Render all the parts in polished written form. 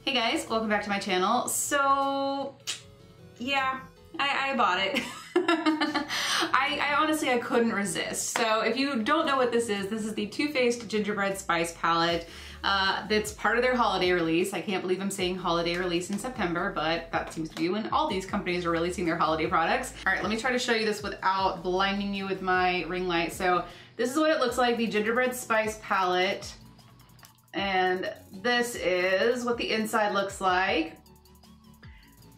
Hey guys, welcome back to my channel. So, yeah, I bought it. I honestly, I couldn't resist. So if you don't know what this is the Too Faced Gingerbread Spice palette. That's part of their holiday release. I can't believe I'm saying holiday release in September, but that seems to be when all these companies are releasing their holiday products. All right, let me try to show you this without blinding you with my ring light. So this is what it looks like, the Gingerbread Spice palette. And this is what the inside looks like.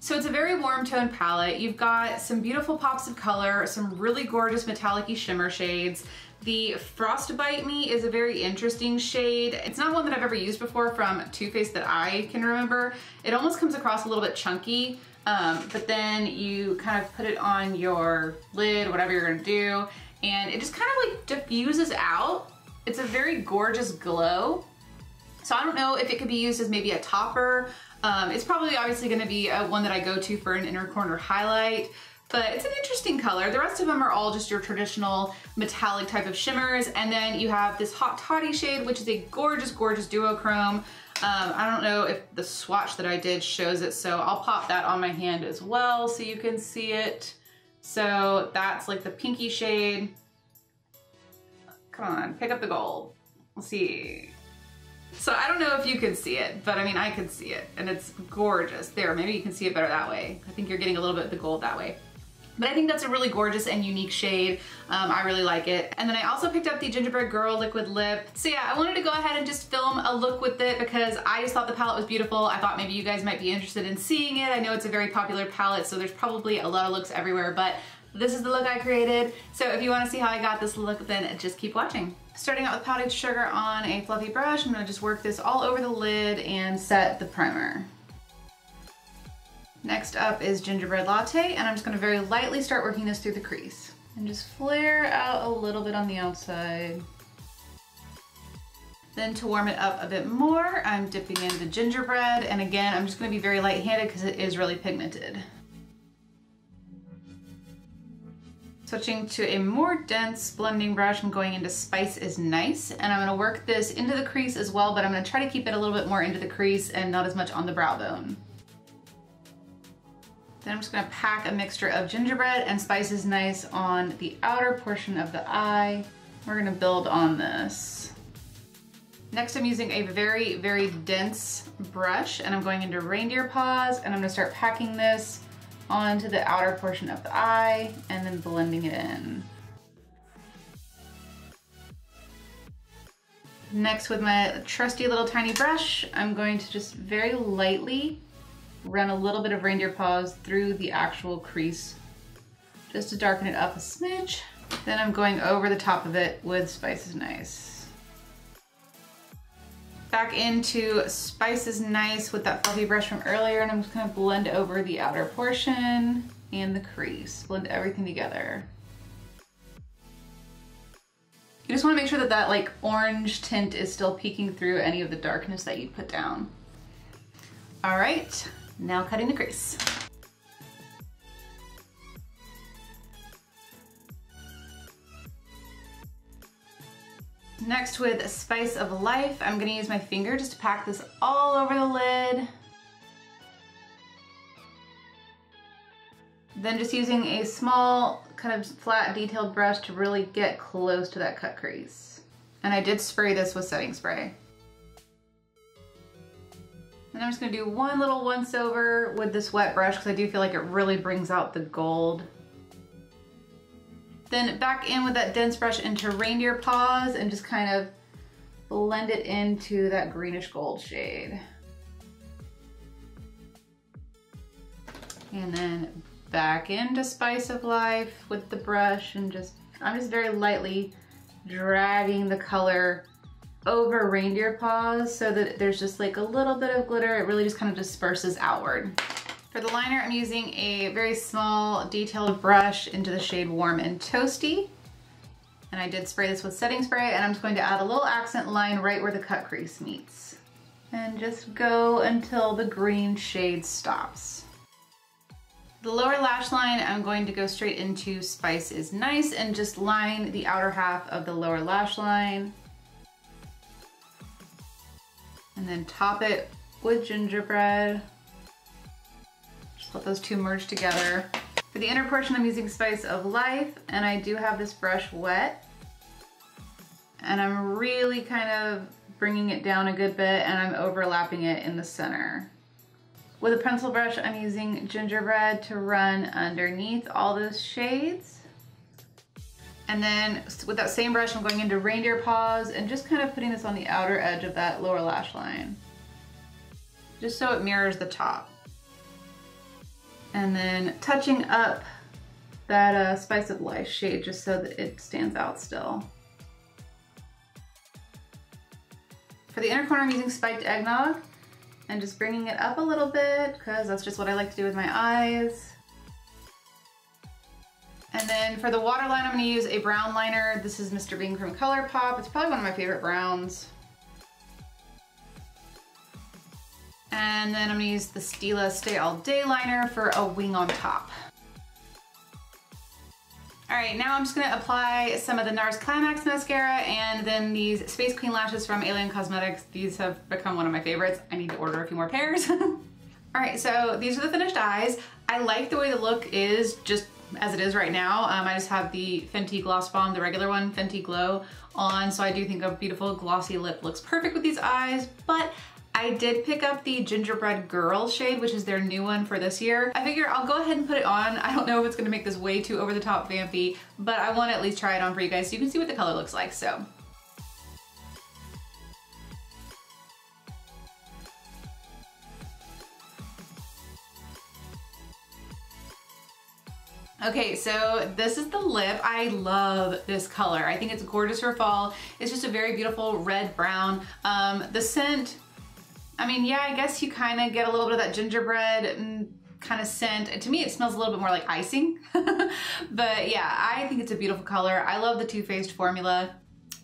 So it's a very warm tone palette. You've got some beautiful pops of color, some really gorgeous metallic-y shimmer shades. The Frostbite Me is a very interesting shade. It's not one that I've ever used before from Too Faced that I can remember. It almost comes across a little bit chunky, but then you kind of put it on your lid, whatever you're gonna do, and it just kind of like diffuses out. It's a very gorgeous glow. So I don't know if it could be used as maybe a topper. It's probably obviously gonna be one that I go to for an inner corner highlight, but it's an interesting color. The rest of them are all just your traditional metallic type of shimmers. And then you have this Hot Toddy shade, which is a gorgeous, gorgeous duochrome. I don't know if the swatch that I did shows it, so I'll pop that on my hand as well so you can see it. So that's like the pinky shade. Come on, pick up the gold. Let's see. So I don't know if you can see it, but I mean, I can see it and it's gorgeous. There, maybe you can see it better that way. I think you're getting a little bit of the gold that way. But I think that's a really gorgeous and unique shade. I really like it. And then I also picked up the Gingerbread Girl liquid lip. So yeah, I wanted to go ahead and just film a look with it because I just thought the palette was beautiful. I thought maybe you guys might be interested in seeing it. I know it's a very popular palette, so there's probably a lot of looks everywhere, but this is the look I created. So if you wanna see how I got this look, then just keep watching. Starting out with powdered sugar on a fluffy brush, I'm gonna just work this all over the lid and set the primer. Next up is Gingerbread Latte, and I'm just gonna very lightly start working this through the crease. And just flare out a little bit on the outside. Then to warm it up a bit more, I'm dipping in the gingerbread, and again, I'm just gonna be very light-handed because it is really pigmented. Switching to a more dense blending brush, I'm going into Spice is Nice, and I'm gonna work this into the crease as well, but I'm gonna try to keep it a little bit more into the crease and not as much on the brow bone. Then I'm just gonna pack a mixture of gingerbread and Spice is Nice on the outer portion of the eye. We're gonna build on this. Next, I'm using a very, very dense brush, and I'm going into Reindeer Paws, and I'm gonna start packing this onto the outer portion of the eye and then blending it in. Next, with my trusty little tiny brush, I'm going to just very lightly run a little bit of Reindeer Paws through the actual crease just to darken it up a smidge. Then I'm going over the top of it with Spice is Nice. Back into Spice is Nice with that fluffy brush from earlier, and I'm just gonna blend over the outer portion and the crease. Blend everything together. You just wanna make sure that that like orange tint is still peeking through any of the darkness that you put down. All right, now cutting the crease. Next, with Spice of Life, I'm gonna use my finger just to pack this all over the lid. Then just using a small, kind of flat, detailed brush to really get close to that cut crease. And I did spray this with setting spray. And I'm just gonna do one little once over with this wet brush because I do feel like it really brings out the gold. Then back in with that dense brush into Reindeer Paws and just kind of blend it into that greenish gold shade. And then back into Spice of Life with the brush and I'm just very lightly dragging the color over Reindeer Paws so that there's just like a little bit of glitter. It really just kind of disperses outward. For the liner, I'm using a very small detailed brush into the shade Warm and Toasty. And I did spray this with setting spray, and I'm just going to add a little accent line right where the cut crease meets. And just go until the green shade stops. The lower lash line, I'm going to go straight into Spice is Nice and just line the outer half of the lower lash line. And then top it with gingerbread. Just let those two merge together. For the inner portion, I'm using Spice of Life, and I do have this brush wet. And I'm really kind of bringing it down a good bit, and I'm overlapping it in the center. With a pencil brush, I'm using gingerbread to run underneath all those shades. And then with that same brush, I'm going into reindeer paws and just kind of putting this on the outer edge of that lower lash line, just so it mirrors the top. And then touching up that Spice of Life shade just so that it stands out still. For the inner corner, I'm using Spiked Eggnog and just bringing it up a little bit because that's just what I like to do with my eyes. And then for the waterline, I'm gonna use a brown liner. This is Mr. Bing from ColourPop. It's probably one of my favorite browns. And then I'm gonna use the Stila Stay All Day liner for a wing on top. All right, now I'm just gonna apply some of the NARS Climax mascara and then these Space Queen lashes from Alien Cosmetics. These have become one of my favorites. I need to order a few more pairs. All right, so these are the finished eyes. I like the way the look is just as it is right now. I just have the Fenty Gloss Bomb, the regular one, Fenty Glow on, so I do think a beautiful glossy lip looks perfect with these eyes, but I did pick up the Gingerbread Girl shade, which is their new one for this year. I figure I'll go ahead and put it on. I don't know if it's gonna make this way too over the top vampy, but I wanna at least try it on for you guys so you can see what the color looks like, so. Okay, so this is the lip. I love this color. I think it's gorgeous for fall. It's just a very beautiful red brown. The scent, I mean, yeah, I guess you kind of get a little bit of that gingerbread kind of scent. To me, it smells a little bit more like icing. But yeah, I think it's a beautiful color. I love the Too Faced formula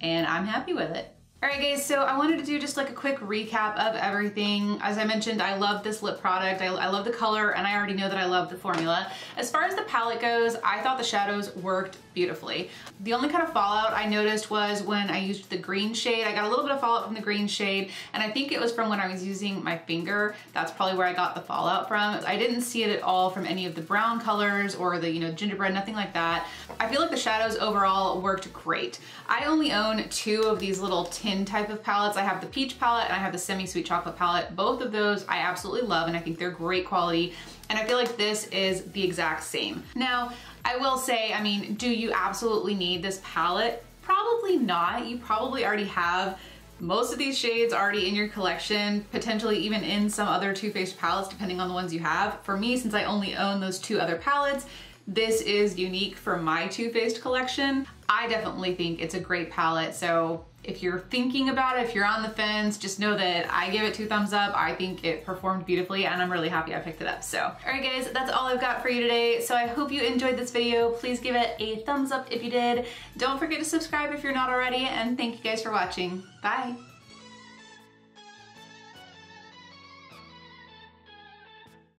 and I'm happy with it. All right guys, so I wanted to do just like a quick recap of everything. As I mentioned, I love this lip product. I love the color and I already know that I love the formula. As far as the palette goes, I thought the shadows worked beautifully. The only kind of fallout I noticed was when I used the green shade. I got a little bit of fallout from the green shade and I think it was from when I was using my finger. That's probably where I got the fallout from. I didn't see it at all from any of the brown colors or the, gingerbread, nothing like that. I feel like the shadows overall worked great. I only own 2 of these little tin type of palettes. I have the peach palette and I have the semi-sweet chocolate palette. Both of those I absolutely love and I think they're great quality. And I feel like this is the exact same. Now, I will say, I mean, do you absolutely need this palette? Probably not. You probably already have most of these shades already in your collection, potentially even in some other Too Faced palettes, depending on the ones you have. For me, since I only own those 2 other palettes, this is unique for my Too Faced collection. I definitely think it's a great palette. So if you're thinking about it, if you're on the fence, just know that I give it 2 thumbs up. I think it performed beautifully and I'm really happy I picked it up. So, all right guys, that's all I've got for you today. So I hope you enjoyed this video. Please give it a thumbs up if you did. Don't forget to subscribe if you're not already, and thank you guys for watching. Bye.